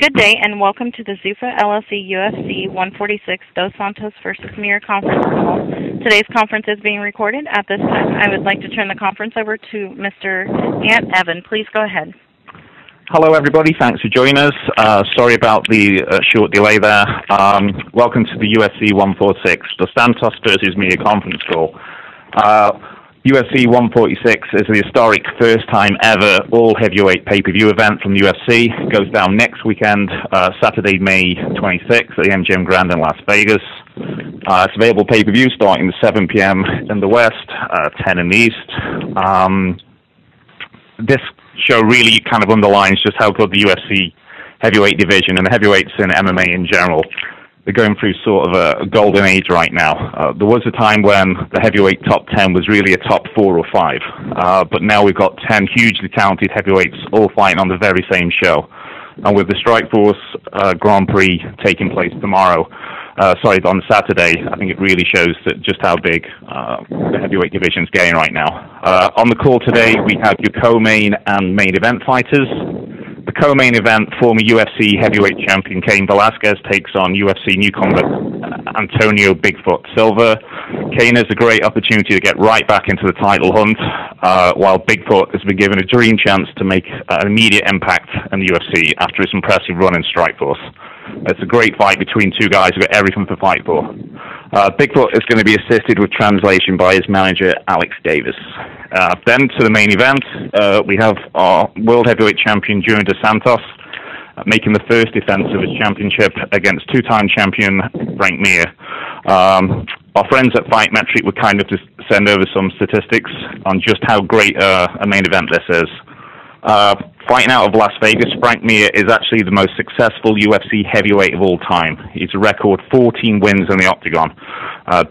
Good day, and welcome to the Zuffa LLC UFC 146 Dos Santos versus Mir conference call. Today's conference is being recorded. At this time, I would like to turn the conference over to Mr. Ant Evan. Please go ahead. Hello, everybody. Thanks for joining us. Sorry about the short delay there. Welcome to the UFC 146 Dos Santos versus Mir conference call. UFC 146 is the historic first time ever all-heavyweight pay-per-view event from the UFC. It goes down next weekend, Saturday, May 26th at the MGM Grand in Las Vegas. It's available pay-per-view starting at 7 p.m. in the West, 10 in the East. This show really kind of underlines just how good the UFC heavyweight division and the heavyweights in MMA in general. They're going through sort of a golden age right now. There was a time when the heavyweight top 10 was really a top 4 or 5. But now we've got 10 hugely talented heavyweights all fighting on the very same show. And with the Strikeforce Grand Prix taking place tomorrow, on Saturday, I think it really shows that just how big the heavyweight division is getting right now. On the call today, we have your co-main and main event fighters. The co-main event, former UFC heavyweight champion Cain Velasquez takes on UFC newcomer Antonio Bigfoot Silva. Cain has a great opportunity to get right back into the title hunt, while Bigfoot has been given a dream chance to make an immediate impact in the UFC after his impressive run in Strikeforce. It's a great fight between two guys who've got everything to fight for. Bigfoot is going to be assisted with translation by his manager, Alex Davis. Then to the main event, we have our World Heavyweight Champion, Junior Dos Santos, making the first defense of his championship against two-time champion, Frank Mir. Our friends at Fight Metric would kind of just send over some statistics on just how great a main event this is. Fighting out of Las Vegas, Frank Mir is actually the most successful UFC heavyweight of all time. He's a record 14 wins in the octagon,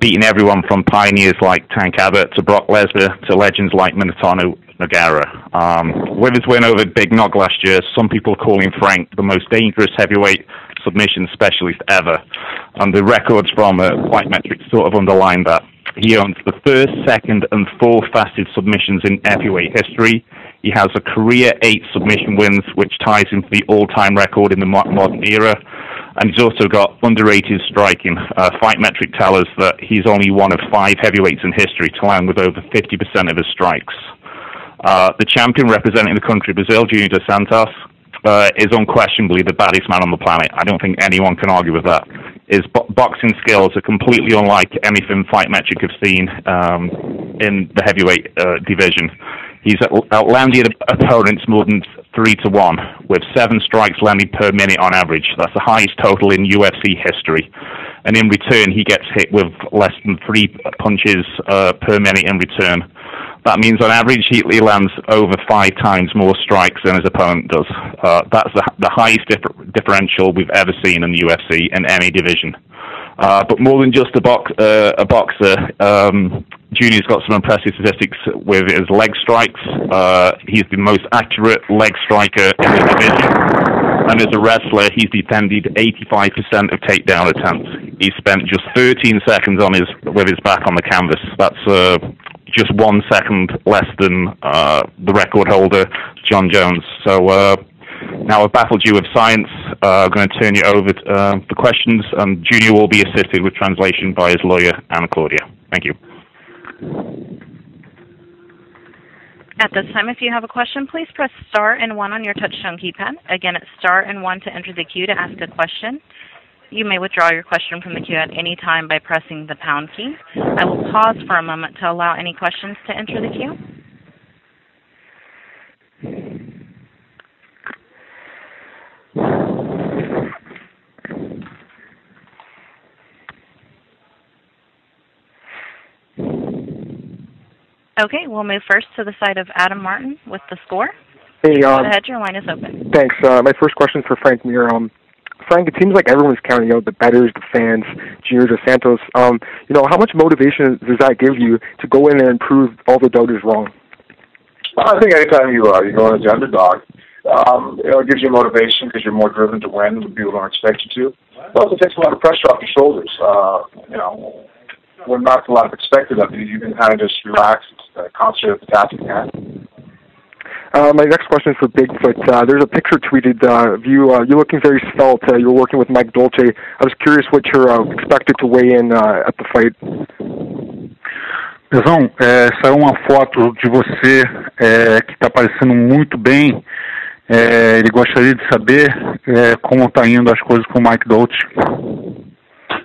beating everyone from pioneers like Tank Abbott to Brock Lesnar to legends like Minotauro Nogueira. With his win over Big Nog last year, some people are calling Frank the most dangerous heavyweight submission specialist ever. And the records from Fight Metrics sort of underline that. He owns the first, second, and fourth fastest submissions in heavyweight history. He has a career 8 submission wins, which ties him for the all-time record in the modern era. And he's also got underrated striking. Fight Metric tell us that he's only one of 5 heavyweights in history to land with over 50% of his strikes. The champion representing the country, Brazil, Junior Dos Santos, is unquestionably the baddest man on the planet. I don't think anyone can argue with that. His boxing skills are completely unlike anything Fight Metric have seen in the heavyweight division. He's outlanded opponents more than 3-1, with 7 strikes landed per minute on average. That's the highest total in UFC history. And in return, he gets hit with less than 3 punches per minute in return. That means on average, he lands over 5 times more strikes than his opponent does. That's the highest differential we've ever seen in the UFC in any division. But more than just a boxer, Junior's got some impressive statistics with his leg strikes. He's the most accurate leg striker in the division. And as a wrestler, he's defended 85% of takedown attempts. He spent just 13 seconds with his back on the canvas. That's just 1 second less than the record holder, John Jones. So now I've baffled you with science. I'm going to turn you over for questions, and Junior will be assisted with translation by his lawyer, Anna Claudia. Thank you. At this time, if you have a question, please press star and 1 on your touchtone keypad. Again, it's star and 1 to enter the queue to ask a question. You may withdraw your question from the queue at any time by pressing the pound key. I will pause for a moment to allow any questions to enter the queue. Okay, we'll move first to the side of Adam Martin with the score. Hey, go ahead, your line is open. Thanks. My first question is for Frank Mir. Frank, it seems like everyone's counting, the bettors, the fans, Junior Dos Santos. How much motivation does that give you to go in there and prove all the doubters wrong? Well, I think anytime you go in as the underdog, it gives you motivation because you're more driven to win when people don't expect you to. It also takes a lot of pressure off your shoulders. When not a lot of expected of you, you can kind of just relax and concentrate on the task at hand. My next question is for Bigfoot. There's a picture tweeted of you. You're looking very svelte. You're working with Mike Dolce. I was curious what you're expected to weigh in at the fight. Pesão, saiu uma foto de você que está parecendo muito bem. Ele gostaria de saber como está indo as coisas com o Mike Dolce.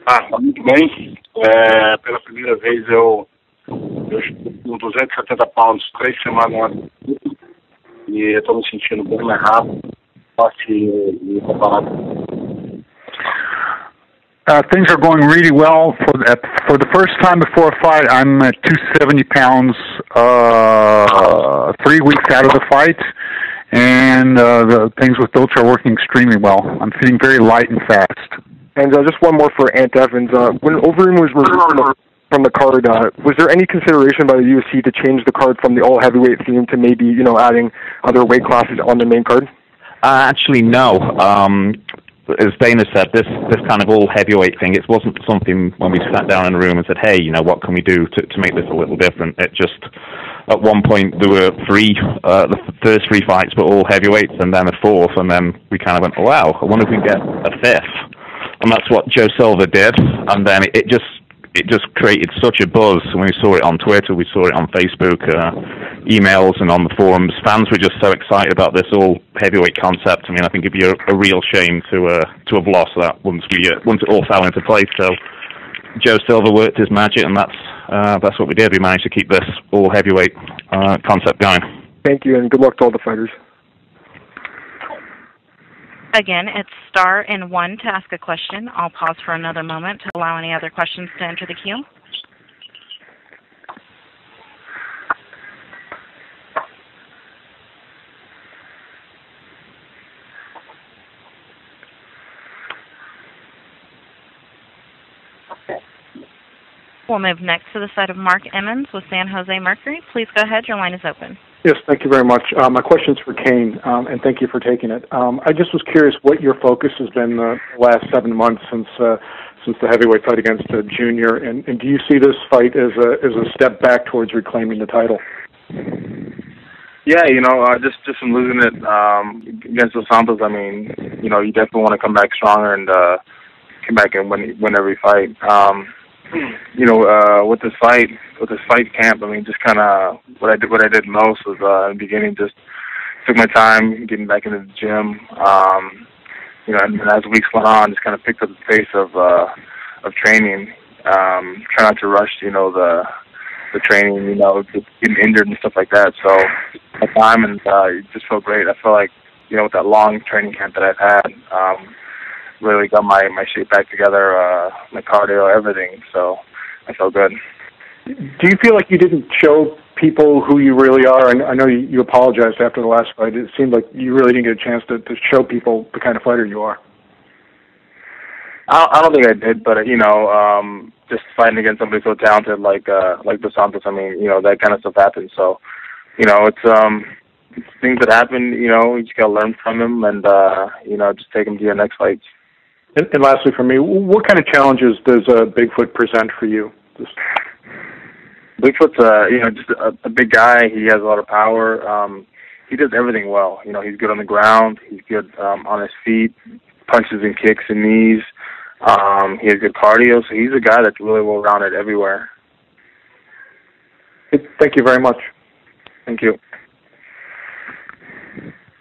Tá muito bem. Pela primeira vez eu estou com 270 pounds 3 semanas e eu estou me sentindo bem mais rápido, fácil e comparado. Things are going really well. For the first time before a fight, I'm at 270 pounds 3 weeks out of the fight, and the things with Dolce are working extremely well. I'm feeling very light and fast. And just one more for Ant Evans. When Overeem was removed from the card, was there any consideration by the UFC to change the card from the all-heavyweight theme to maybe, adding other weight classes on the main card? Actually, no. As Dana said, this kind of all heavyweight thing, it wasn't something when we sat down in a room and said, hey, what can we do to make this a little different? It just, at one point, there were the first 3 fights were all heavyweights, and then a 4th, and then we kind of went, oh, wow, I wonder if we can get a 5th. And that's what Joe Silva did, and then it just created such a buzz. When we saw it on Twitter, we saw it on Facebook, emails, and on the forums. Fans were just so excited about this all heavyweight concept. I mean, I think it'd be a real shame to have lost that once it all fell into place. So Joe Silva worked his magic, and that's what we did. We managed to keep this all heavyweight concept going. Thank you, and good luck to all the fighters. Again, it's star and 1 to ask a question. I'll pause for another moment to allow any other questions to enter the queue. We'll move next to the side of Mark Emmons with San Jose Mercury. Please go ahead. Your line is open. Yes, thank you very much. My question's for Kane, and thank you for taking it. I just was curious what your focus has been the last 7 months since the heavyweight fight against Junior, and do you see this fight as a step back towards reclaiming the title? Yeah, just from losing it against the Santos, I mean, you definitely want to come back stronger and come back and win every fight. With this fight camp, I mean, just kind of what I did most was in the beginning, just took my time getting back into the gym. And as weeks went on, just kind of picked up the pace of training. Try not to rush, the training, getting injured and stuff like that. So my time and it just felt great. I felt like, with that long training camp that I've had, really got my shape back together, my cardio, everything. So I felt good. Do you feel like you didn't show people who you really are? And I know you apologized after the last fight. It seemed like you really didn't get a chance to show people the kind of fighter you are. I don't think I did, but just fighting against somebody so talented like Dos Santos, I mean, that kind of stuff happens. So, it's things that happen. You just gotta learn from them and just take them to your next fights. And lastly, for me, what kind of challenges does Bigfoot present for you? Bigfoot's just a big guy. He has a lot of power. He does everything well. He's good on the ground. He's good on his feet, punches and kicks and knees. He has good cardio. So he's a guy that's really well-rounded everywhere. Thank you very much. Thank you.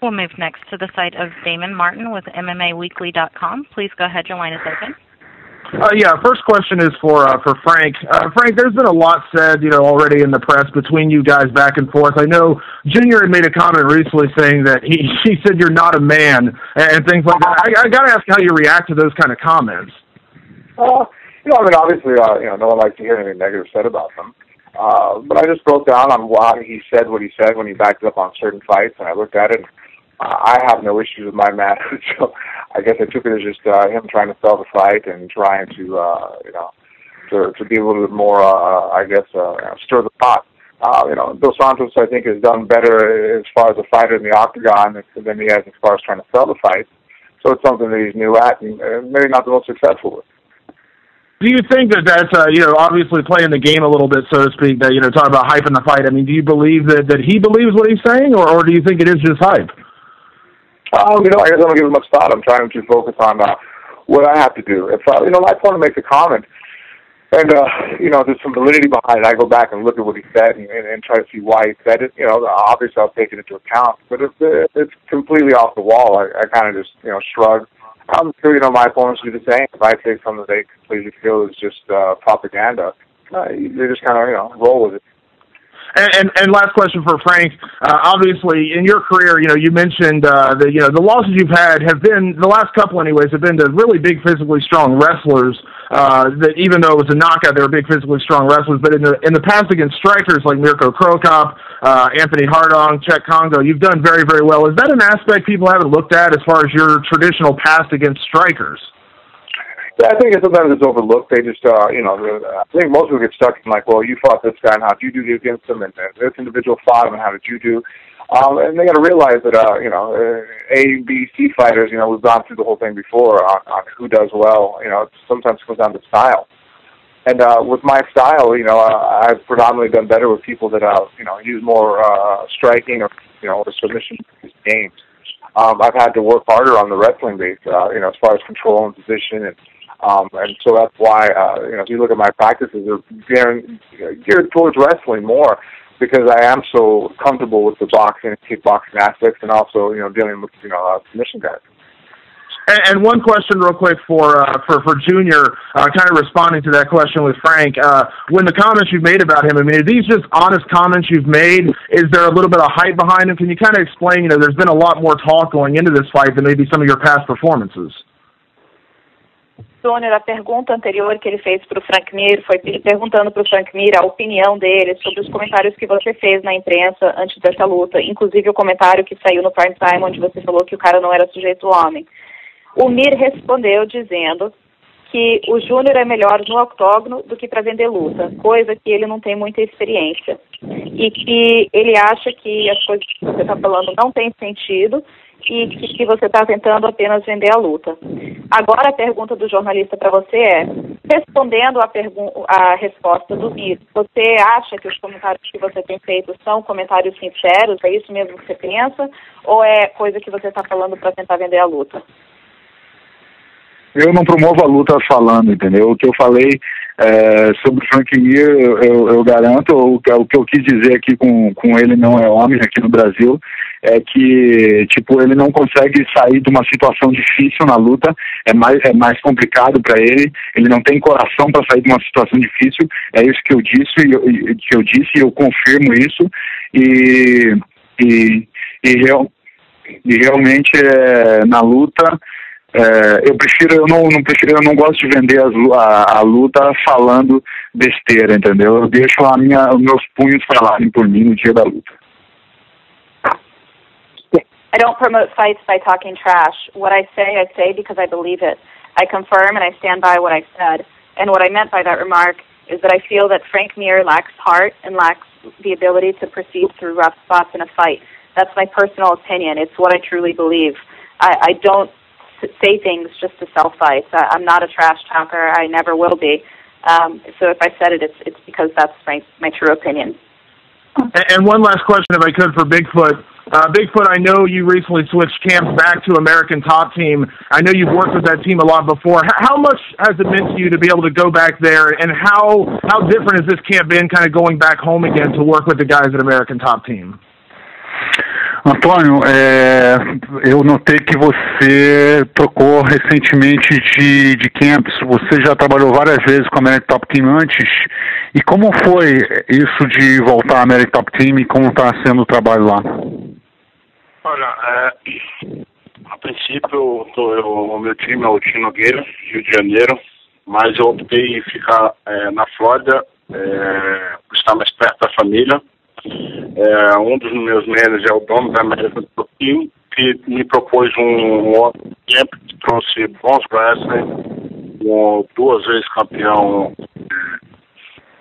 We'll move next to the site of Damon Martin with MMAweekly.com. Please go ahead. Your line is open. First question is for Frank. Frank, there's been a lot said, already in the press between you guys back and forth. I know Junior had made a comment recently saying that he said you're not a man and things like that. I got to ask how you react to those kind of comments. Obviously, no one likes to hear anything negative said about them. But I just broke down on why he said what he said when he backed up on certain fights, and I looked at it. And I have no issues with my match, so I guess I took it as just him trying to sell the fight and trying to be a little bit more, stir the pot. Dos Santos, I think, has done better as far as a fighter in the octagon than he has as far as trying to sell the fight. So it's something that he's new at and maybe not the most successful with. Do you think that that's, obviously playing the game a little bit, so to speak, that, talk about hype in the fight? I mean, do you believe that he believes what he's saying, or do you think it is just hype? I guess I don't give it much thought. I'm trying to focus on what I have to do. If I want to make a comment, and there's some validity behind it, I go back and look at what he said and try to see why he said it. Obviously I'll take it into account. But if it's completely off the wall, I kind of just shrug. I'm sure my opponents do the same. If I say something they completely feel is just propaganda, they just kind of roll with it. And last question for Frank. Obviously, in your career, you mentioned the losses you've had have been, the last couple anyways, have been to really big physically strong wrestlers. That even though it was a knockout, they were big physically strong wrestlers. But in the past against strikers like Mirko Krokop, Anthony Hardong, Czech Congo, you've done very, very well. Is that an aspect people haven't looked at as far as your traditional past against strikers? Yeah, I think sometimes it's overlooked. They just, I think most people get stuck in well, you fought this guy, and how did you do against him? And this individual fought him, and how did you do? And they got to realize that, A, B, C fighters, we've gone through the whole thing before on who does well. Sometimes it comes down to style. And with my style, I've predominantly done better with people that, use more striking or submission games. I've had to work harder on the wrestling base, as far as control and position, and so that's why, if you look at my practices, they're geared towards wrestling more, because I am so comfortable with the boxing and kickboxing aspects, and also, dealing with, submission guys. And one question real quick for Junior, kind of responding to that question with Frank. When the comments you've made about him, I mean, are these just honest comments you've made? Is there a little bit of hype behind him? Can you kind of explain, there's been a lot more talk going into this fight than maybe some of your past performances? Júnior, a pergunta anterior que ele fez para o Frank Mir foi perguntando para o Frank Mir a opinião dele sobre os comentários que você fez na imprensa antes dessa luta, inclusive o comentário que saiu no Prime Time, onde você falou que o cara não era sujeito homem. O Mir respondeu dizendo que o Júnior é melhor no octógono do que para vender luta, coisa que ele não tem muita experiência. E que ele acha que as coisas que você está falando não têm sentido e que você está tentando apenas vender a luta. Agora a pergunta do jornalista para você é, respondendo a resposta do Mir, você acha que os comentários que você tem feito são comentários sinceros? É isso mesmo que você pensa? Ou é coisa que você está falando para tentar vender a luta? Eu não promovo a luta falando, entendeu? O que eu falei sobre o Frank Mir, eu garanto, o que eu quis dizer aqui com ele não é homem aqui no Brasil, é que, ele não consegue sair de uma situação difícil na luta, é mais complicado para ele não tem coração para sair de uma situação difícil, é isso que eu disse, e eu confirmo isso, e realmente na luta, eu não gosto de vender a luta falando besteira, entendeu? Eu deixo os meus punhos falarem por mim no dia da luta. I don't promote fights by talking trash. What I say because I believe it. I confirm and I stand by what I said. And what I meant by that remark is that I feel that Frank Mir lacks heart and lacks the ability to proceed through rough spots in a fight. That's my personal opinion. It's what I truly believe. I don't say things just to sell fights. I'm not a trash talker. I never will be. So if I said it, it's because that's my true opinion. And one last question, if I could, for Bigfoot. Bigfoot, I know you recently switched camps back to American Top Team. I know you've worked with that team a lot before. How much has it meant to you to be able to go back there, and how different has this camp been kind of going back home again to work with the guys at American Top Team? Antônio, eu notei que você trocou recentemente de camps. Você já trabalhou várias vezes com a American Top Team antes. E como foi isso de voltar à American Top Team e como está sendo o trabalho lá? Olha, a princípio o meu time é o Tim Nogueira, Rio de Janeiro, mas eu optei em ficar na Flórida, por estar mais perto da família. Um dos meus managers é o dono da American Top Team, que me propôs um tempo que trouxe bons wrestlers, 2 vezes campeão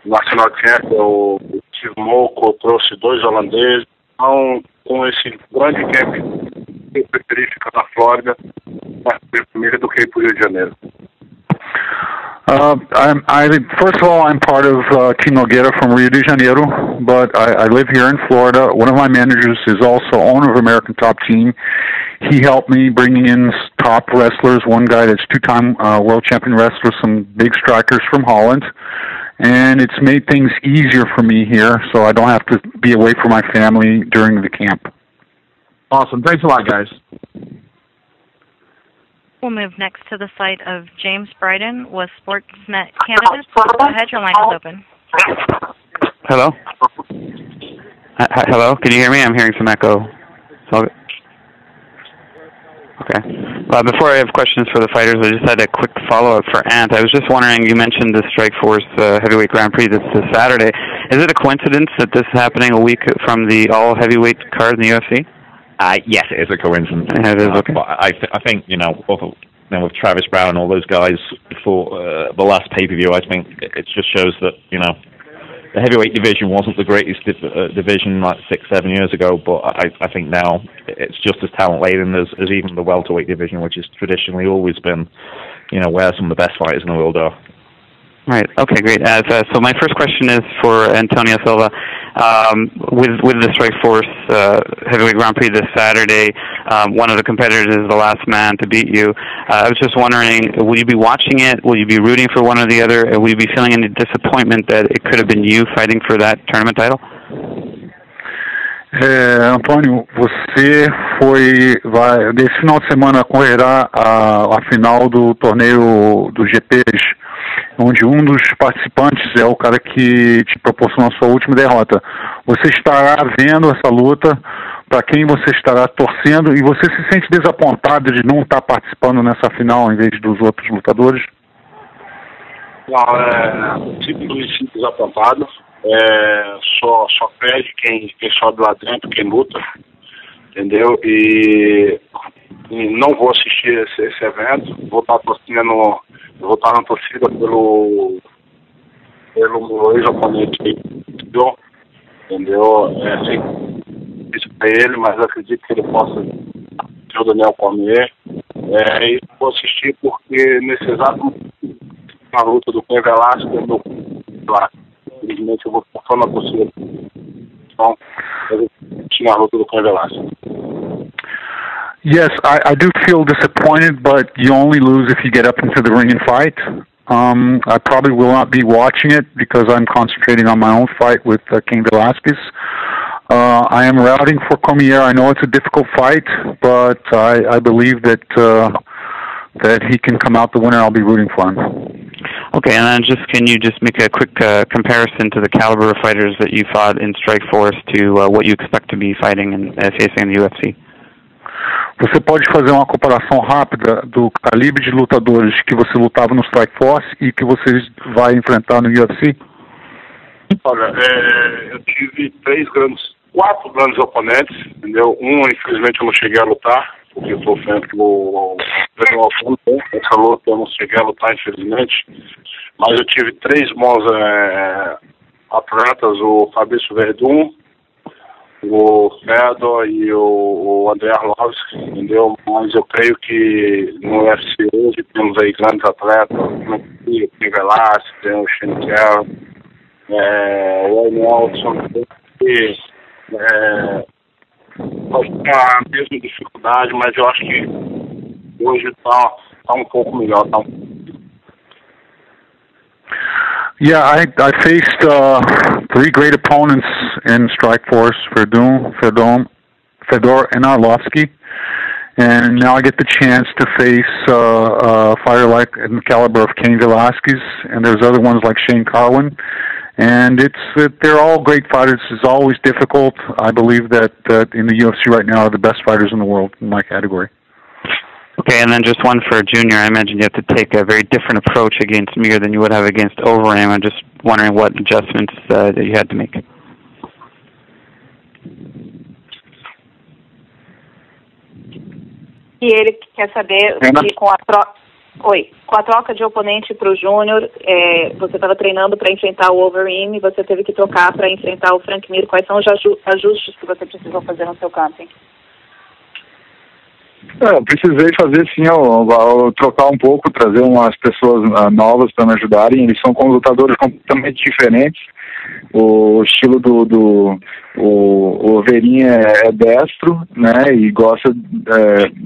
nacional champ, o Steve Moko, trouxe 2 holandeses. Então, com esse grande camp, eu preferi ficar na Flórida, mais minha família do que ir para o Rio de Janeiro. First of all, I'm part of Team Nogueira from Rio de Janeiro, but I live here in Florida. One of my managers is also owner of American Top Team. He helped me bringing in top wrestlers, one guy that's two-time world champion wrestler, some big strikers from Holland. And it's made things easier for me here, so I don't have to be away from my family during the camp. Awesome. Thanks a lot, guys. We'll move next to the site of James Bryden with Sportsnet Canada. Go ahead, your line is open. Hello? Hello? Can you hear me? I'm hearing some echo. Okay. Before I have questions for the fighters, I just had a quick follow-up for Ant. I was just wondering, you mentioned the Strikeforce Heavyweight Grand Prix this Saturday. Is it a coincidence that this is happening a week from the all-heavyweight card in the UFC? Yes, it is a coincidence. It is, okay. But I think, with Travis Brown and all those guys before the last pay-per-view, I think it just shows that, the heavyweight division wasn't the greatest division like 6-7 years ago, but I think now it's just as talent-laden as even the welterweight division, which has traditionally always been, where some of the best fighters in the world are. Right. Okay, great. So my first question is for Antonio Silva. With the Strikeforce Heavyweight Grand Prix this Saturday, one of the competitors is the last man to beat you. I was just wondering, will you be watching it? Will you be rooting for one or the other? Will you be feeling any disappointment that it could have been you fighting for that tournament title? Antônio, você nesse final de semana correrá a final do torneio dos GPs, onde um dos participantes é o cara que te proporcionou a sua última derrota. Você estará vendo essa luta, para quem você estará torcendo, e você se sente desapontado de não estar participando nessa final em vez dos outros lutadores? Não, sempre me sinto desapontado. Só perde quem sobe lá dentro, quem luta, entendeu? E não vou assistir esse evento, vou estar na torcida pelo meu ex-oponente, entendeu? Isso para ele, mas acredito que ele possa ter o Daniel Cormier. E vou assistir porque nesse exato momento, na luta do Cain Velasquez, eu lá. Infelizmente eu vou só na torcida. Então, eu tinha a luta do Cain Velasquez. Yes, I do feel disappointed, but you only lose if you get up into the ring and fight. I probably will not be watching it because I'm concentrating on my own fight with Cain Velasquez. I am rooting for Cormier. I know it's a difficult fight, but I believe that he can come out the winner. I'll be rooting for him. Okay, and then can you just make a quick comparison to the caliber of fighters that you fought in Strikeforce to what you expect to be fighting and facing in the UFC? Você pode fazer uma comparação rápida do calibre de lutadores que você lutava no Strikeforce e que você vai enfrentar no UFC? Olha, eu tive 4 grandes oponentes, entendeu? Infelizmente eu não cheguei a lutar, porque eu estou frente essa luta eu não cheguei a lutar, infelizmente. Mas eu tive 3 bons atletas, o Fabrício Verdun, o Fedor e o André Arlovski, entendeu? Mas eu creio que no UFC hoje temos aí grandes atletas, o Cain Velasquez, tem o Schenkel, o Nelson, que pode ter a mesma dificuldade, mas eu acho que hoje está um pouco melhor. Yeah, I faced 3 great opponents in Strikeforce: Fedor, and Arlovski, and now I get the chance to face a fighter like in the caliber of Cain Velasquez, and there's other ones like Shane Carwin, and they're all great fighters. It's always difficult. I believe that in the UFC right now are the best fighters in the world in my category. Okay, and then just one for Junior. I imagine you have to take a very different approach against Mir than you would have against Overeem. I'm just wondering what adjustments that you had to make. E ele quer saber se com a troca de oponente para o Júnior, você estava treinando para enfrentar o Overeem e você teve que trocar para enfrentar o Frank Mir. Quais são os ajustes que você precisou fazer no seu camping? Eu precisei fazer sim, eu trocar um pouco, trazer umas pessoas novas para me ajudarem. Eles são lutadores completamente diferentes. O estilo o Verinha é destro, né, e gosta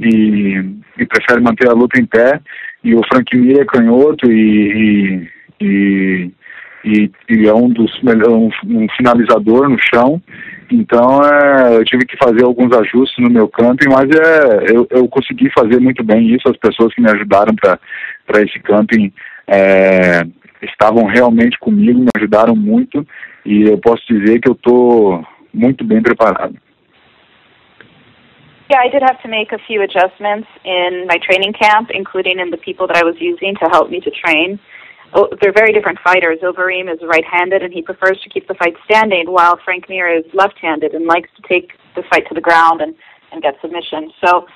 e prefere manter a luta em pé. E o Frank Mir é canhoto e é um finalizador no chão. Então eu tive que fazer alguns ajustes no meu camping, mas eu consegui fazer muito bem isso. As pessoas que me ajudaram para esse camping estavam realmente comigo, me ajudaram muito, e eu posso dizer que eu estou muito bem preparado. Yeah, I did have to make a few adjustments in my training camp, including in the people that I was using to help me to train. They're very different fighters. Overeem is right-handed, and he prefers to keep the fight standing, while Frank Mir is left-handed and likes to take the fight to the ground and get submission. So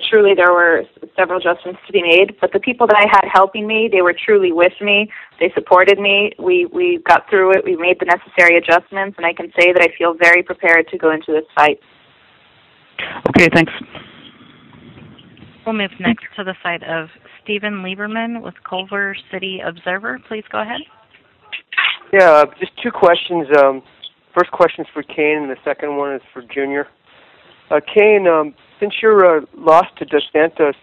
truly there were several adjustments to be made, but the people that I had helping me, they were truly with me. They supported me. We got through it. We made the necessary adjustments, and I can say that I feel very prepared to go into this fight. Okay, thanks. We'll move next to the side of Stephen Lieberman with Culver City Observer. Please go ahead. Yeah, just two questions. First question is for Kane, and the second one is for Junior. Kane, since your loss to Dos Santos,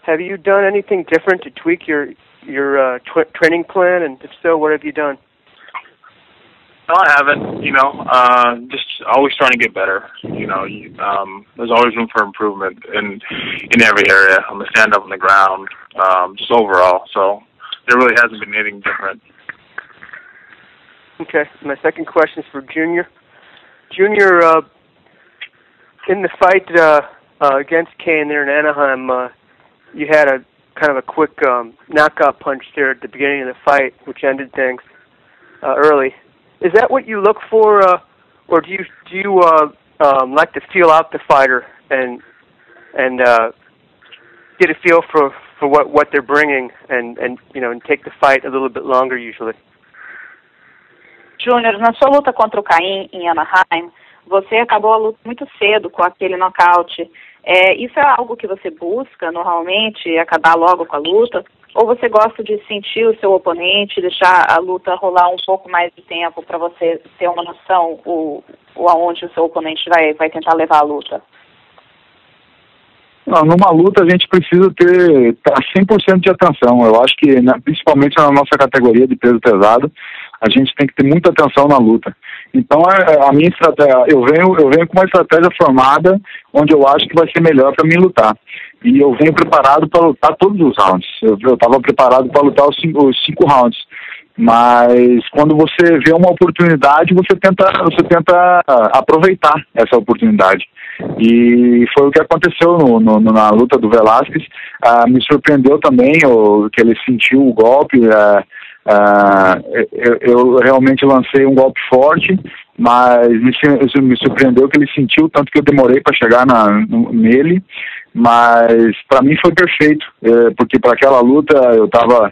have you done anything different to tweak your training plan? And if so, what have you done? No, I haven't. Just always trying to get better. There's always room for improvement in every area. I'm a stand up on the ground, just overall. So there really hasn't been anything different. Okay. My second question is for Junior. Junior, in the fight against Kane there in Anaheim, you had a kind of a quick knockout punch there at the beginning of the fight, which ended things early. Is that what you look for, or do you like to feel out the fighter and get a feel for what they're bringing and take the fight a little bit longer usually? Júnior, na sua luta contra o Caim em Anaheim, você acabou a luta muito cedo com aquele nocaute. Isso é algo que você busca normalmente, acabar logo com a luta? Ou você gosta de sentir o seu oponente, deixar a luta rolar um pouco mais de tempo para você ter uma noção aonde o seu oponente vai tentar levar a luta? Não, numa luta a gente precisa ter 100% de atenção. Eu acho que, principalmente na nossa categoria de peso pesado, a gente tem que ter muita atenção na luta. Então a minha estratégia, eu venho com uma estratégia formada onde eu acho que vai ser melhor para mim lutar. E eu venho preparado para lutar todos os rounds. Eu estava preparado para lutar os cinco rounds. Mas quando você vê uma oportunidade, você tenta aproveitar essa oportunidade. E foi o que aconteceu na luta do Velasquez. Me surpreendeu também que ele sentiu o golpe. Eu realmente lancei um golpe forte, mas me surpreendeu que ele sentiu, tanto que eu demorei para chegar nele. Mas para mim foi perfeito, porque para aquela luta para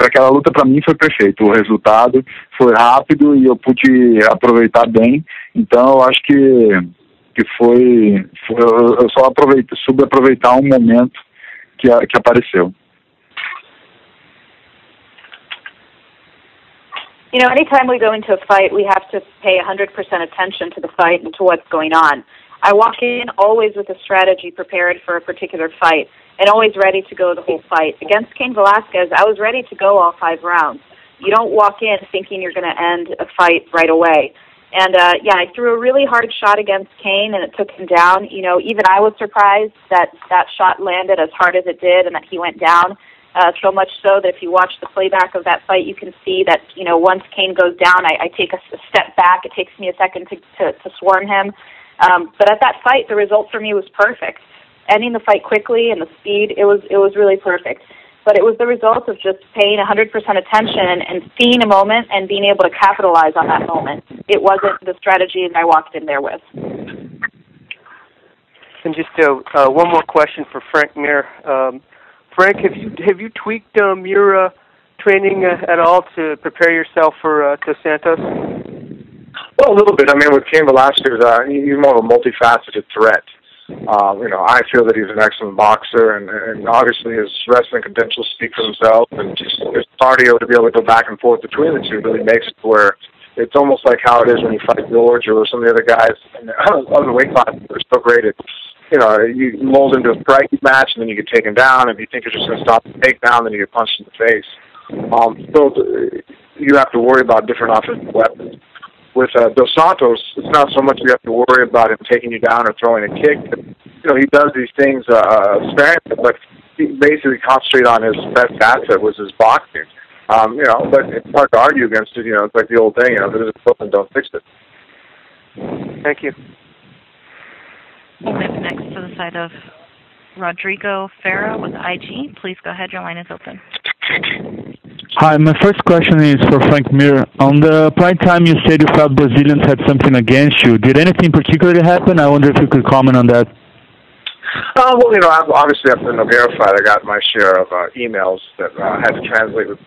aquela luta para mim foi perfeito. O resultado foi rápido e eu pude aproveitar bem. Então eu acho que eu só soube aproveitar um momento que apareceu. Anytime we go into a fight, we have to pay 100% attention to the fight and to what's going on. I walk in always with a strategy prepared for a particular fight and always ready to go the whole fight. Against Cain Velasquez, I was ready to go all 5 rounds. You don't walk in thinking you're going to end a fight right away. And, I threw a really hard shot against Cain, and it took him down. Even I was surprised that shot landed as hard as it did and that he went down. So much so that if you watch the playback of that fight, you can see that, once Cain goes down, I take a step back. It takes me a second to swarm him. But at that fight, the result for me was perfect. Ending the fight quickly and the speed, it was really perfect. But it was the result of just paying 100% attention and seeing a moment and being able to capitalize on that moment. It wasn't the strategy that I walked in there with. And just one more question for Frank Mir. Frank, have you tweaked your training at all to prepare yourself for Dos Santos? Well, a little bit. I mean, with Cain Velasquez, he's more of a multifaceted threat. I feel that he's an excellent boxer, and obviously his wrestling credentials speak for themselves, and his cardio to be able to go back and forth between the two really makes it where it's almost like how it is when you fight George or some of the other guys in the other weight classes that are so great at, you mold into a striking match and then you get taken down, and if you think you're just going to stop the takedown, then you get punched in the face. So you have to worry about different offensive weapons. With Dos Santos, it's not so much you have to worry about him taking you down or throwing a kick. He does these things sparingly, but he basically concentrated on his best asset, was his boxing. But it's hard to argue against it. It's like the old thing, if it isn't broken, don't fix it. Thank you. We'll move next to the side of Rodrigo Ferra with IG. Please go ahead. Your line is open. Hi, my first question is for Frank Mir. On the prime time, you said you felt Brazilians had something against you. Did anything particularly happen? I wonder if you could comment on that. Obviously after the Nogueira fight, I got my share of emails that I had to translate with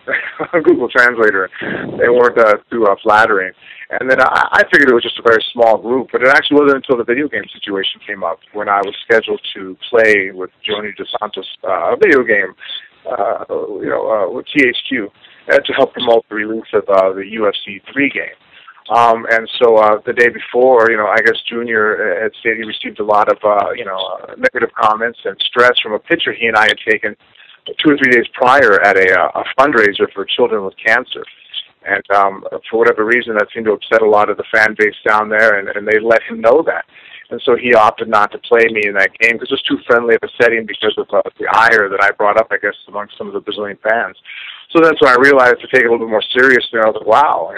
Google Translator. They weren't too flattering. And then I figured it was just a very small group, but it actually wasn't until the video game situation came up when I was scheduled to play with Johnny Dos Santos a video game, with THQ, to help promote the release of the UFC 3 game. And so the day before, I guess Junior had stated he received a lot of, negative comments and stress from a picture he and I had taken 2 or 3 days prior at a fundraiser for children with cancer. And for whatever reason, that seemed to upset a lot of the fan base down there, and they let him know that. And so he opted not to play me in that game because it was too friendly of a setting because of the ire that I brought up, I guess, amongst some of the Brazilian fans. So that's when I realized to take it a little bit more seriously. I was like, wow,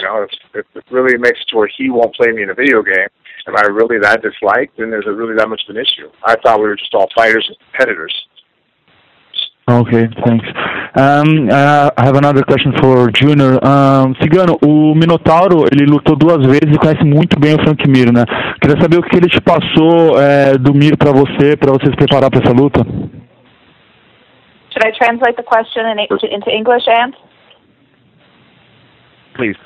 if it really makes it to where he won't play me in a video game, am I really that disliked? Then is it really that much of an issue? I thought we were just all fighters and competitors. Okay, thanks. I have another question for Junior. Cigano, o Minotauro, ele lutou 2 vezes e conhece muito bem o Frank Mir, né? Queria saber o que ele te passou do Mir para você se preparar para essa luta. Should I translate the question into English, Ant? Please.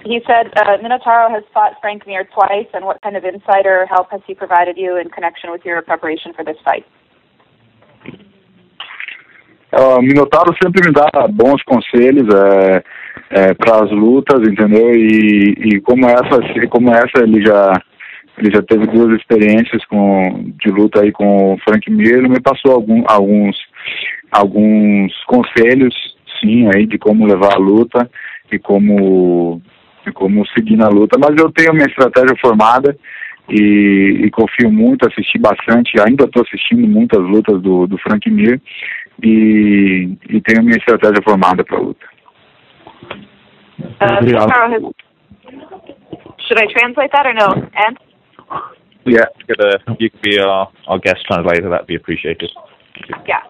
He said, Minotauro has fought Frank Mir twice, and what kind of insider help has he provided you in connection with your preparation for this fight? O Minotauro sempre me dá bons conselhos para as lutas, entendeu? E como essa ele já teve 2 experiências de luta aí com o Frank Mir. Ele me passou alguns conselhos, sim, aí de como levar a luta e como seguir na luta. Mas eu tenho minha estratégia formada e confio muito, assisti bastante, ainda estou assistindo muitas lutas do Frank Mir e tenho minha estratégia formada para a luta. Should I translate that or no? And? Yeah, you could be our guest translator. That'd be appreciated. Yeah.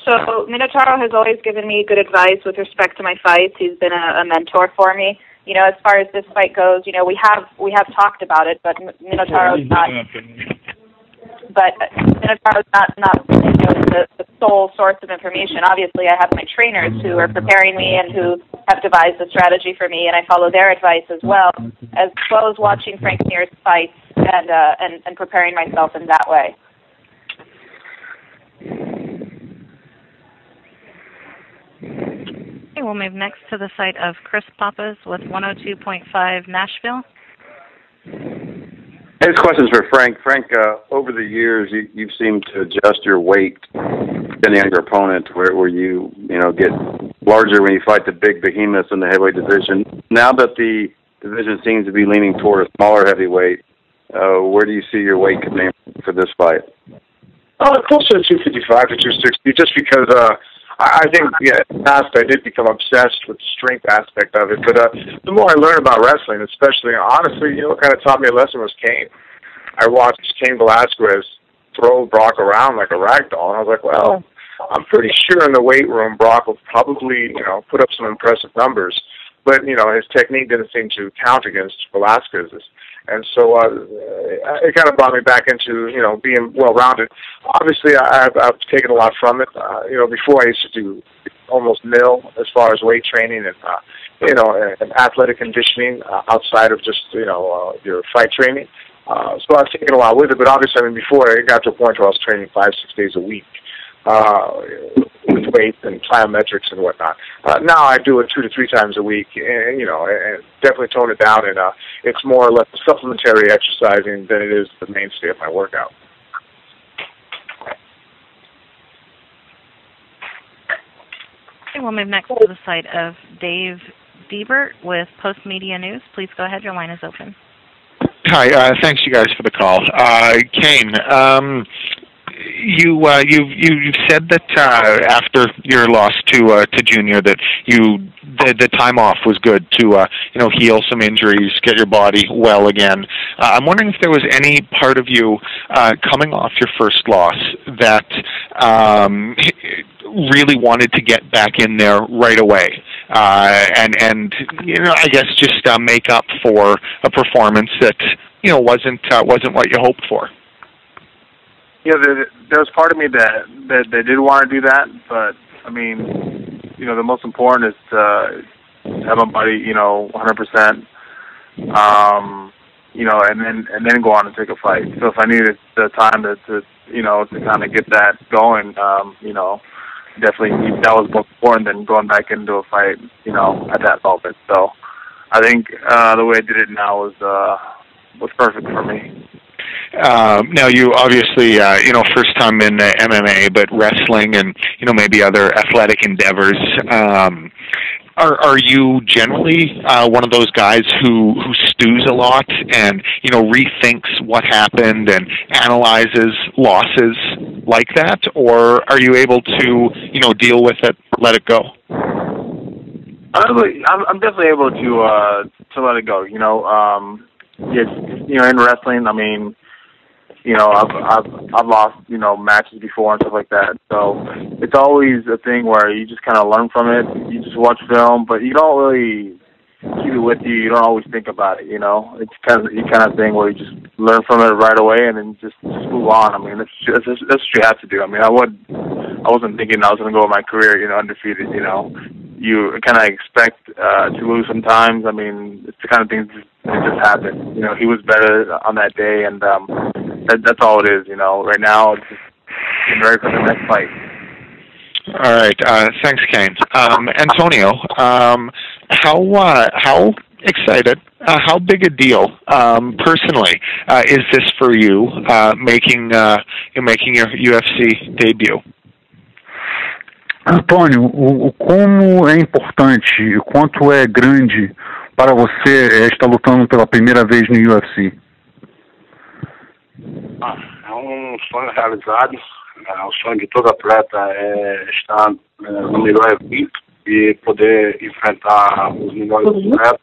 So Minotauro has always given me good advice with respect to my fights. He's been a mentor for me. As far as this fight goes, we have talked about it, but Minotauro's not. But Minotauro's not the sole source of information. Obviously, I have my trainers who are preparing me and who have devised a strategy for me, and I follow their advice as well as watching Frank Mir's fights and preparing myself in that way. Okay, we'll move next to the site of Chris Pappas with 102.5 Nashville. This question is for Frank. Frank, over the years, you've seemed to adjust your weight depending on your opponent, where you get larger when you fight the big behemoths in the heavyweight division. Now that the division seems to be leaning toward a smaller heavyweight, where do you see your weight coming for this fight? Closer to 255 to 260, just because I think, in the past I did become obsessed with the strength aspect of it, but the more I learned about wrestling, especially, honestly, what kind of taught me a lesson was Cain. I watched Cain Velasquez throw Brock around like a rag doll, and I was like, well, I'm pretty sure in the weight room Brock will probably, put up some impressive numbers, but, his technique didn't seem to count against Velasquez's. And so it kind of brought me back into, being well-rounded. Obviously, I've taken a lot from it. Before I used to do almost nil as far as weight training and athletic conditioning outside of just, your fight training. So I've taken a lot with it, but obviously, I mean, before it got to a point where I was training 5-6 days a week with weights and plyometrics and whatnot. Now I do it 2 to 3 times a week, and and definitely tone it down. And it's more or less supplementary exercising than it is the mainstay of my workout. Okay, we'll move next to the site of Dave Diebert with Post Media News. Please go ahead. Your line is open. Hi. Thanks, you guys, for the call. Kane, you've said that after your loss to Junior that the time off was good to heal some injuries, get your body well again. I'm wondering if there was any part of you coming off your first loss that really wanted to get back in there right away, and I guess just make up for a performance that wasn't what you hoped for. Yeah, there was part of me that did want to do that, but I mean, the most important is to have my body, 100%, and then go on and take a fight. So if I needed the time to kind of get that going, definitely that was more important than going back into a fight, at that moment. So I think the way I did it now was perfect for me. Now you obviously, first time in MMA, but wrestling and, maybe other athletic endeavors. Are you generally one of those guys who stews a lot and, rethinks what happened and analyzes losses like that? Or are you able to, deal with it, let it go? I'm definitely able to let it go. In wrestling, I mean, I've lost, matches before and stuff like that. So it's always a thing where you just kind of learn from it. You just watch film, but you don't really keep it with you. You don't always think about it. It's kind of thing where you just learn from it right away and then just move on. I mean, that's what you have to do. I mean, I wasn't thinking I was going to go with my career, undefeated. You kind of expect to lose sometimes. I mean, it's the kind of things that just happen. He was better on that day, and that's all it is. Right now, it's just getting ready for the next fight. All right. Thanks, Kane. Antonio, how excited, how big a deal, personally, is this for you, making your UFC debut? Antônio, como é importante e quanto é grande para você estar lutando pela primeira vez no UFC? É sonho realizado. O sonho de todo atleta é estar no melhor evento e poder enfrentar os melhores atletas.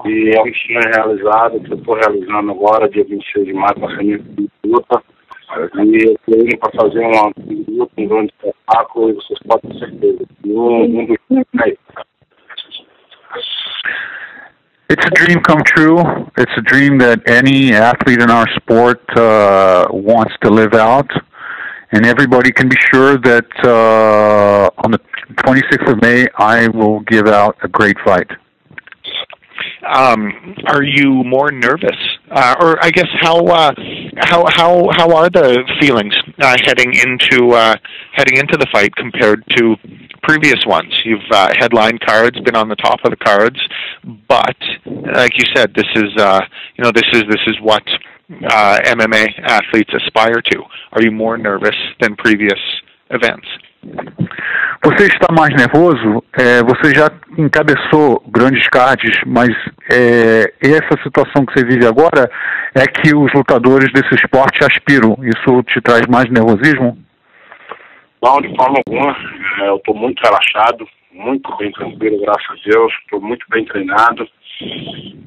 E é um sonho realizado que eu estou realizando agora, dia 26 de maio, para a minha luta. E eu estou indo para fazer uma luta, um grande espetáculo, e vocês podem ter certeza. It's a dream come true. It's a dream that any athlete in our sport wants to live out. And everybody can be sure that on the 26th of May, I will give out a great fight. Are you more nervous, or I guess how are the feelings heading into the fight compared to previous ones? You've headlined cards, been on the top of the cards, but like you said, this is what MMA athletes aspire to. Are you more nervous than previous events? Você está mais nervoso? Você já encabeçou grandes cards, mas essa situação que você vive agora é que os lutadores desse esporte aspiram. Isso te traz mais nervosismo? Não, de forma alguma. Eu estou muito relaxado, muito bem tranquilo, graças a Deus. Estou muito bem treinado.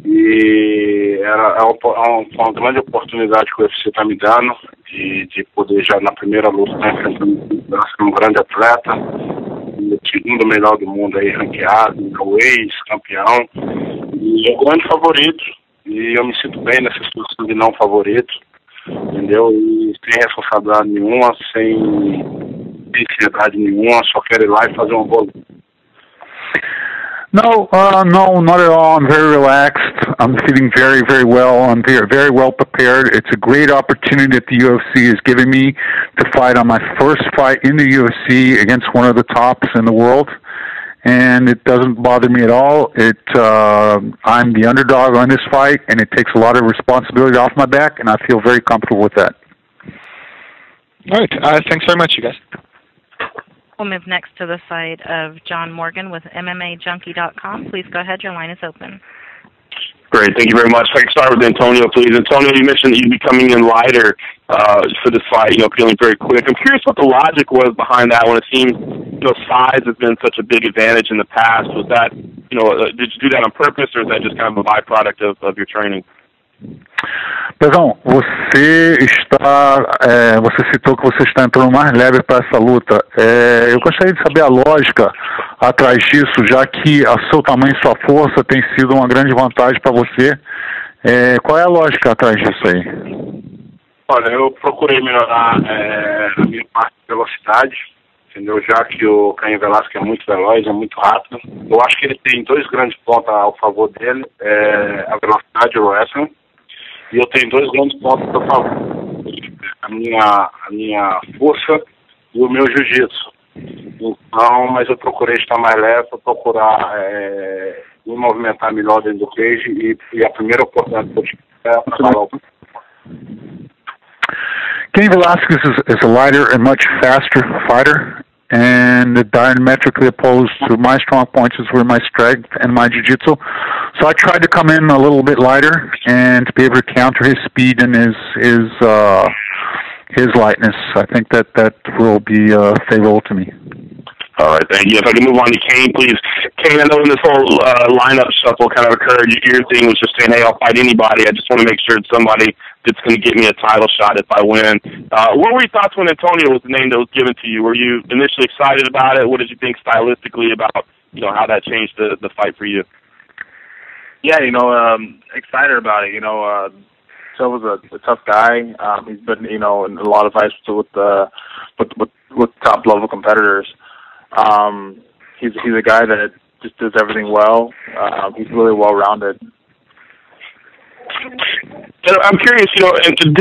E é uma grande oportunidade que o UFC está me dando de poder já na primeira luta estar enfrentando um grande atleta, o segundo melhor do mundo aí ranqueado, o ex-campeão, e um grande favorito. E eu me sinto bem nessa situação de não favorito, entendeu? E sem responsabilidade nenhuma, sem ansiedade nenhuma, só quero ir lá e fazer uma boa luta. No, not at all. I'm very relaxed. I'm feeling very, very well. I'm very, very well prepared. It's a great opportunity that the UFC is giving me to fight on my first fight in the UFC against one of the tops in the world. And it doesn't bother me at all. I'm the underdog on this fight, and it takes a lot of responsibility off my back, and I feel very comfortable with that. All right. Thanks very much, you guys. We'll move next to the side of John Morgan with MMAJunkie.com. Please go ahead. Your line is open. Great. Thank you very much. If I can start with Antonio, please. Antonio, you mentioned that you'd be coming in lighter for this fight, feeling very quick. I'm curious what the logic was behind that when it seems, size has been such a big advantage in the past. Was that, did you do that on purpose, or is that just kind of a byproduct of your training? Pezão, você citou que você está entrando mais leve para essa luta. Eu gostaria de saber a lógica atrás disso, já que o seu tamanho e sua força tem sido uma grande vantagem para você. Qual é a lógica atrás disso aí? Olha, eu procurei melhorar a minha parte de velocidade, entendeu? Já que o Caim Velasquez é muito veloz, é muito rápido. Eu acho que ele tem dois grandes pontos ao favor dele, a velocidade e o wrestling. E eu tenho dois grandes pontos a favor. A minha força e o meu jiu-jitsu. Então, mas eu procurei estar mais leve, procurar me movimentar melhor dentro do cage e a primeira oportunidade que eu tive é falar o... Cain Velasquez is a lighter and much faster fighter, and diametrically opposed to my strong points is where my strength and my jiu-jitsu. So I tried to come in a little bit lighter and to be able to counter his speed and his lightness. I think that will be favorable to me. All right, thank you. If I can move on to Cain, please. Cain, I know when this whole lineup shuffle kind of occurred, your thing was just saying, hey, I'll fight anybody. I just want to make sure it's somebody that's going to get me a title shot if I win. What were your thoughts when Antonio was the name that was given to you? Were you initially excited about it? What did you think stylistically about, how that changed the fight for you? Yeah, excited about it. Silva's a tough guy. He's been, in a lot of fights with top level competitors. He's a guy that just does everything well. He's really well rounded. I'm curious, do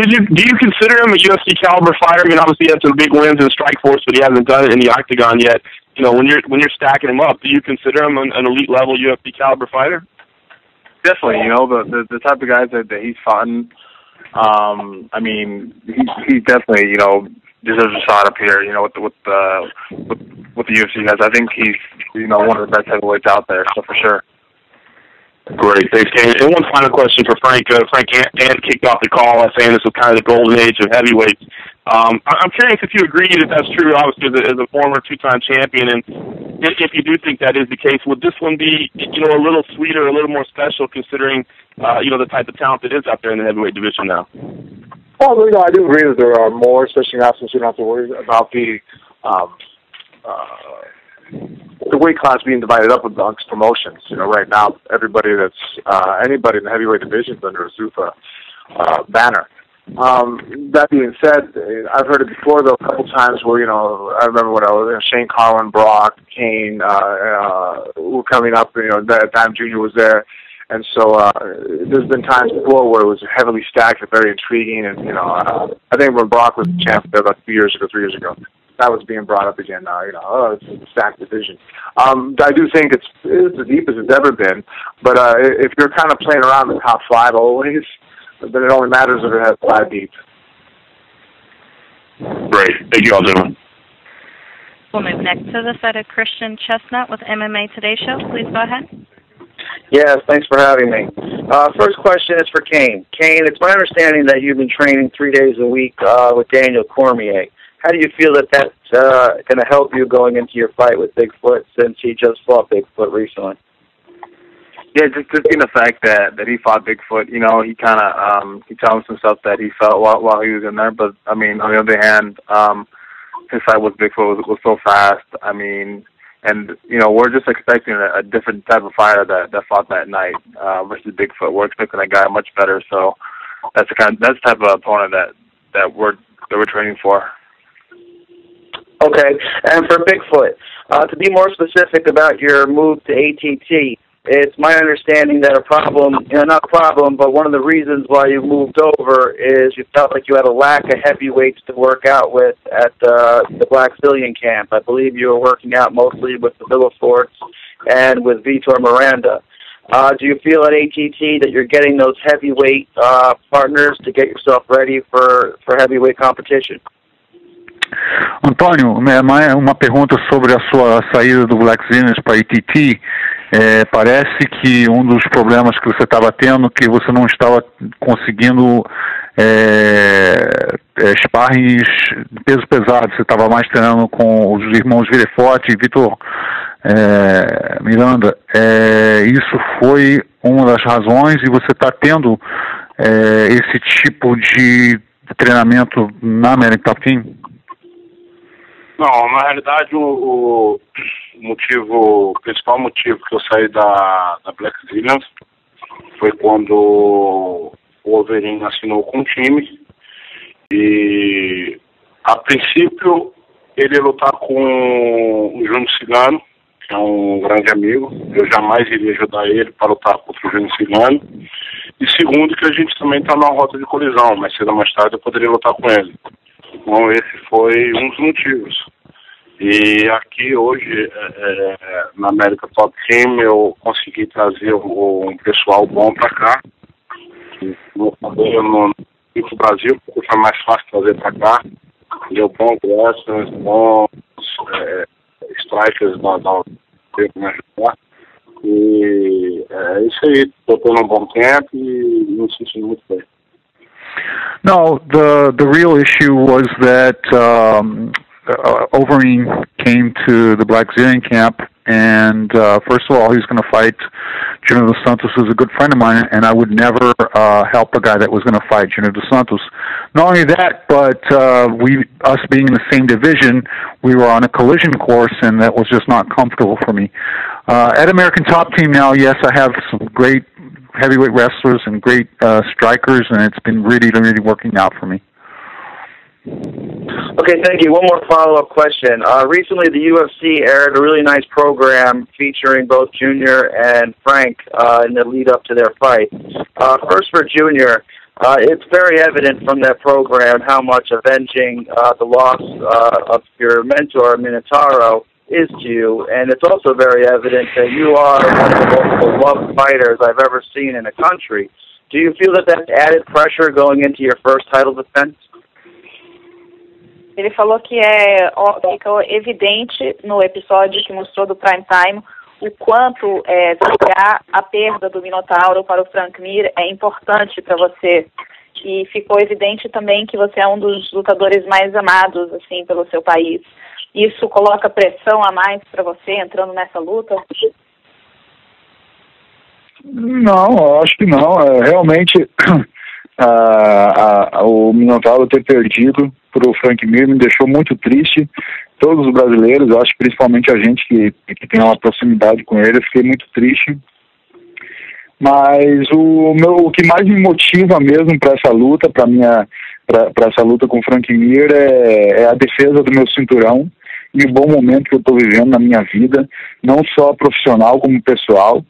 you consider him a UFC caliber fighter? I mean, obviously he had some big wins in Strikeforce, but he hasn't done it in the octagon yet. When you're stacking him up, do you consider him an elite level UFC caliber fighter? Definitely, the type of guys that he's fought. I mean, he definitely, deserves a shot up here. With the UFC guys, I think he's one of the best heavyweights out there. So for sure. Great, thanks, Cain. And one final question for Frank. Frank Ant kicked off the call saying this was kind of the golden age of heavyweights. I'm curious if you agree that that's true, obviously, as a former two-time champion, and if you do think that is the case, would this one be, a little sweeter, a little more special, considering, the type of talent that is out there in the heavyweight division now? Well, I do agree that there are more, especially now since we don't have to worry about the weight class being divided up amongst promotions. Right now, anybody in the heavyweight division is under a Zuffa banner. That being said, I've heard it before, though, a couple times where, I remember when I was Shane Carlin, Brock, Cain were coming up, that time Junior was there. And so there's been times before where it was heavily stacked and very intriguing. And, I think when Brock was champ there about 3 years ago, that was being brought up again now, it's a stacked division. I do think it's as deep as it's ever been, but if you're kind of playing around the top five always, then it only matters if it has 5 deep. Great. Thank you all, gentlemen. We'll move next to the side of Christian Chestnut with MMA Today Show. Please go ahead. Yes, thanks for having me. First question is for Cain. Cain, it's my understanding that you've been training 3 days a week with Daniel Cormier. How do you feel that that's going to help you going into your fight with Bigfoot, since he just fought Bigfoot recently? Yeah, just in the fact that he fought Bigfoot, he kind of he tells some stuff that he felt while he was in there. But I mean, on the other hand, his fight with Bigfoot was so fast. I mean, and we're just expecting a different type of fighter that fought that night versus Bigfoot. We're expecting a guy much better. So that's the type of opponent that we're training for. Okay, and for Bigfoot, To be more specific about your move to ATT, it's my understanding that not a problem, but one of the reasons why you moved over is you felt like you had a lack of heavyweights to work out with at the Black Zillion camp. I believe you were working out mostly with the Villaforts and with Vitor Miranda. Do you feel at ATT that you're getting those heavyweight partners to get yourself ready for heavyweight competition? Antônio, uma pergunta sobre a sua saída do Black Zillion para ATT. Parece que um dos problemas que você estava tendo que você não estava conseguindo sparrings de peso pesado. Você estava mais treinando com os irmãos Villaforte e Vitor Miranda. Isso foi uma das razões e você está tendo esse tipo de treinamento na América Latina? Não, na realidade o principal motivo que eu saí da Black Zillion foi quando o Wolverine assinou com o time e a princípio ele ia lutar com o Júnior Cigano, que é um grande amigo. Eu jamais iria ajudar ele para lutar contra o Júnior Cigano. E segundo, que a gente também está numa rota de colisão, mas cedo ou mais tarde eu poderia lutar com ele. Então esse foi um dos motivos. E aqui hoje, na América Top Team, eu consegui trazer um pessoal bom para cá. No Brasil, porque foi mais fácil trazer para cá. Deu bons wrestlers, bons strikers da me ajudar. E é isso aí, estou tendo um bom tempo e me sentindo muito bem. No, the real issue was that Wolverine came to the Black Zillion camp, and first of all, he was going to fight Junior dos Santos, who's a good friend of mine, and I would never help a guy that was going to fight Junior dos Santos. Not only that, but us being in the same division, we were on a collision course, and that was just not comfortable for me. At American Top Team now, yes, I have some great heavyweight wrestlers and great strikers, and it's been really, really working out for me. Okay, thank you. One more follow-up question. Recently, the UFC aired a really nice program featuring both Junior and Frank in the lead-up to their fight. First for Junior, it's very evident from that program how much avenging the loss of your mentor, Minotauro, is to you, and it's also very evident that you are one of the most beloved fighters I've ever seen in a country. Do you feel that that's added pressure going into your first title defense? Ele falou que ficou evidente no episódio que mostrou do Prime Time o quanto a perda do Minotauro para o Frank Mir é importante para você. E ficou evidente também que você é um dos lutadores mais amados assim pelo seu país. Isso coloca pressão a mais para você entrando nessa luta? Não, acho que não. Realmente, o Minotauro ter perdido para o Frank Mir me deixou muito triste. Todos os brasileiros, acho que principalmente a gente que tem uma proximidade com ele, eu fiquei muito triste. Mas o que mais me motiva mesmo para essa luta, para essa luta com o Frank Mir é a defesa do meu cinturão e o bom momento que eu estou vivendo na minha vida, não só profissional como pessoal.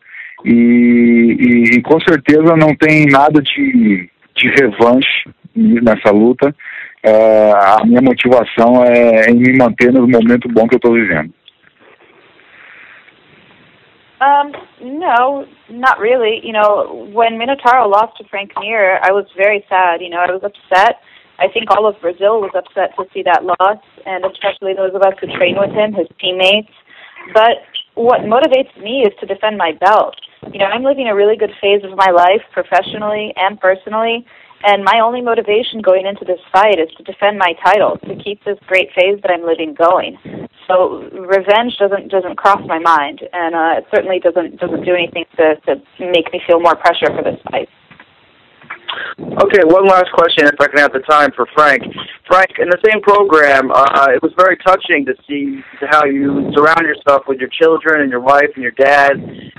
E com certeza não tem nada de revanche nessa luta. A minha motivação é em me manter no momento bom que eu estou vivendo. No, not really. You know, when Minotauro lost to Frank Mir, I was very sad. You know, I was upset. I think all of Brazil was upset to see that loss, and especially those of us who train with him, his teammates. But what motivates me is to defend my belt. You know, I'm living a really good phase of my life, professionally and personally, and my only motivation going into this fight is to defend my title, to keep this great phase that I'm living going. So revenge doesn't cross my mind, and it certainly doesn't do anything to make me feel more pressure for this fight. Okay, one last question, if I can have the time, for Frank. Frank, in the same program, it was very touching to see how you surround yourself with your children and your wife and your dad.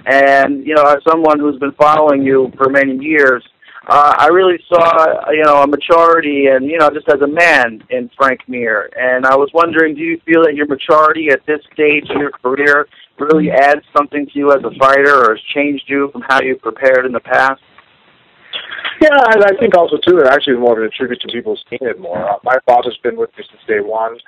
And, you know, as someone who's been following you for many years, I really saw, a maturity and, just as a man in Frank Mir. And I was wondering, do you feel that your maturity at this stage in your career really adds something to you as a fighter or has changed you from how you prepared in the past? Yeah, I think also, too, it actually is more of an tribute to people seeing it more. My father's been with me since day one,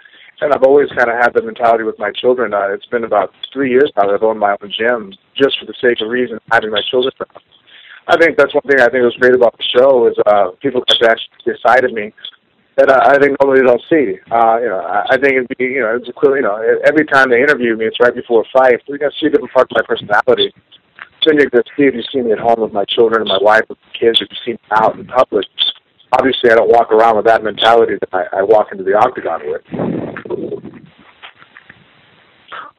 and I've always kind of had the mentality with my children. It's been about 3 years now that I've owned my own gym, just for the sake of reason having my children. I think that's one thing I think was great about the show is people got to actually see a side of me that I think nobody else see. I think it'd be, it's clear, every time they interview me, it's right before a fight. You're going to see different parts of my personality. Then you're going to see if you see me at home with my children and my wife with the kids, if you see me out in public. Obviously, I don't walk around with that mentality that I walk into the octagon with.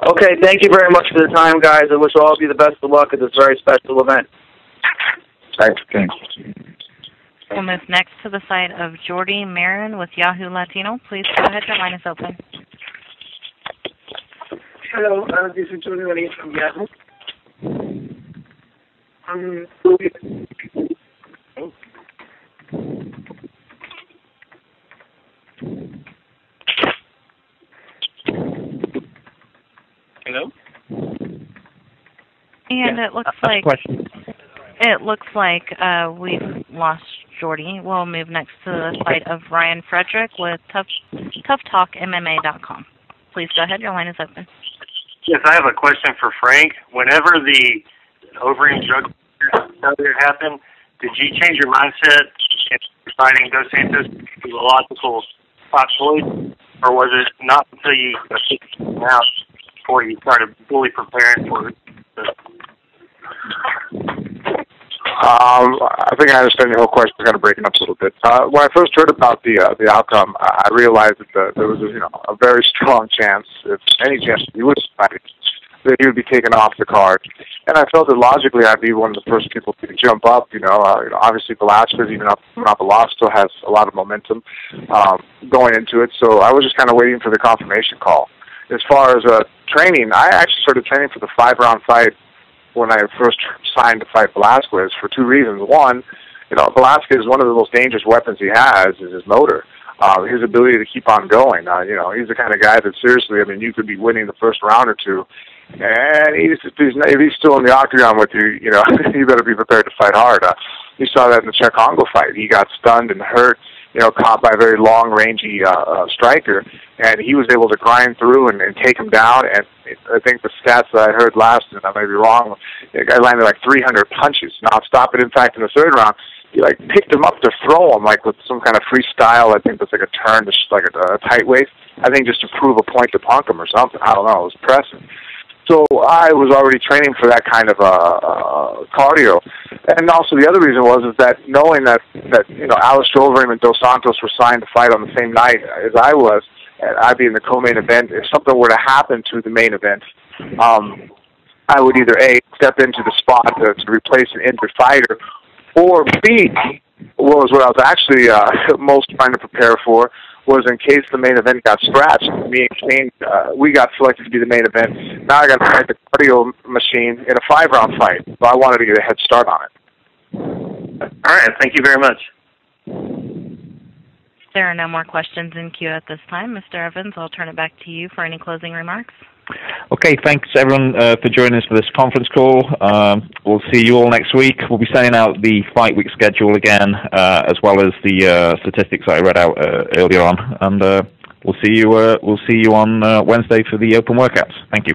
Okay, thank you very much for the time, guys. I wish all of you the best of luck at this very special event. Thanks. We'll move next to the side of Jordy Marin with Yahoo Latino. Please go ahead. Your line is open. Hello, this is Jordy Marin from Yahoo. Hello? And it looks like we've lost Jordy. We'll move next to the site of Ryan Frederick with ToughTalkMMA.com. Please go ahead. Your line is open. Yes, I have a question for Frank. Whenever the Overeem drug failure happened, did you change your mindset in deciding Dos Santos was a logical spot choice, or was it not until you came out before you started fully preparing for it? I think I understand your whole question. We're kind of breaking up a little bit. When I first heard about the outcome, I realized that there was a very strong chance, if any chance he would fight, that he would be taken off the card. And I felt that logically I'd be one of the first people to jump up. Obviously Velasquez, even up a loss, still has a lot of momentum going into it. So I was just kind of waiting for the confirmation call. As far as training, I actually started training for the 5-round fight when I first signed to fight Velasquez for 2 reasons. One, Velasquez, one of the most dangerous weapons he has is his motor. His ability to keep on going. He's the kind of guy that seriously, you could be winning the first round or two, and if he's still in the octagon with you, you better be prepared to fight hard. You saw that in the Czech Congo fight. He got stunned and hurt, caught by a very long, rangy striker, and he was able to grind through and take him down. And I think the stats that I heard last, and I may be wrong, the guy landed like 300 punches nonstop. And in fact, in the third round, he picked him up to throw him with some kind of freestyle. I think that's like a turn, just like a tight waist. I think just to prove a point to punk him or something. I don't know. It was impressive. So I was already training for that kind of cardio. And also the other reason was that knowing that Alistair Overeem and Dos Santos were signed to fight on the same night as I was, and I'd be in the co-main event. If something were to happen to the main event, I would either A, step into the spot to replace an injured fighter, or B, what I was actually most trying to prepare for, was in case the main event got scratched. Me and Kane, we got selected to be the main event. Now I got to fight the cardio machine in a 5-round fight. So I wanted to get a head start on it. All right. Thank you very much. There are no more questions in queue at this time. Mr. Evans, I'll turn it back to you for any closing remarks. Okay, thanks everyone for joining us for this conference call. We'll see you all next week. We'll be sending out the fight week schedule again, as well as the statistics that I read out earlier on. And we'll see you on Wednesday for the open workouts. Thank you.